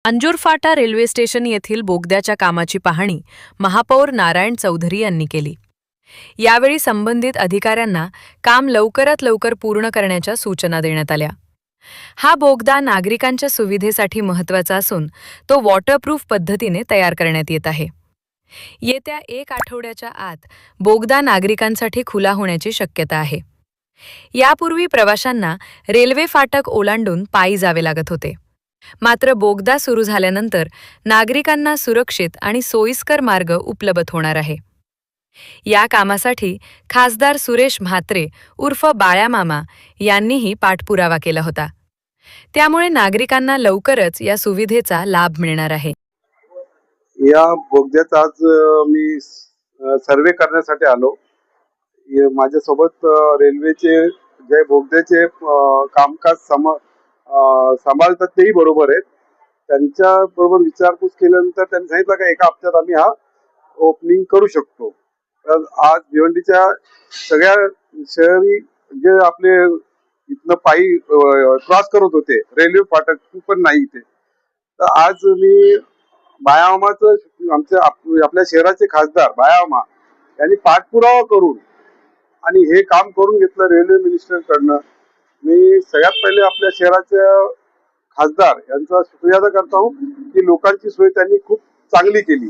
अंजूर फाटा railway station येथील बोगद्याच्या कामाची पाहणी महापौर नारायण चौधरी यांनी केली। यावेळी संबंधित अधिकाऱ्यांना काम लवकरात लवकर पूर्ण करण्याच्या सूचना देण्यात आल्या। हा बोगदा नागरिकांच्या सुविधेसाठी महत्त्वाचा असून तो वॉटरप्रूफ पद्धतीने तयार करण्यात येत आहे। येत्या 1 आठवड्याच्या आत बोगदा नागरिकांसाठी खुला होण्याची शक्यता आहे। यापूर्वी प्रवाशांना रेल्वे फाटक ओलांडून पायी जावे लागत होते। मात्र बोगदा सुरू झाल्यानंतर नागरिकांना सुरक्षित आणि सोयीस्कर मार्ग उपलब्ध होणार आहे। या कामासाठी खासदार सुरेश म्हात्रे उर्फ बाळ्यामामा यांनीही पाठपुरावा केला होता। त्यामुळे नागरिकांना लवकरच या सुविधेचा लाभ मिळणार आहे। या बोगद्यात आज मी सर्वे करण्यासाठी आलो। माझ्यासोबत रेल्वेचे जे बोगद्याचे कामकाज सांभाळतात तेही बरोबर आहेत। त्यांच्या बरोबर विचारपूस केल्यानंतर त्यांनी सांगितलं की 1 हप्त्यात आम्ही हा ओपनिंग करू शकतो। तर आज भिवंडीच्या सगळ्या शहरी जे आपले इथनं पायी क्रॉस करत होते रेल्वे फाटक पण नाही इथे, तर आज मी बाळ्यामामाचं आपल्या शहराचे खासदार बाळ्यामामा यांनी पाठपुरावा करून आणि हे काम करून घेतलं रेल्वे मिनिस्टरकडनं। मी सगळ्यात पहिले आपल्या शहराचे खासदार यांचा शुक्रिया अदा करता हूं की लोकांची सोय त्यांनी खूप चांगली केली।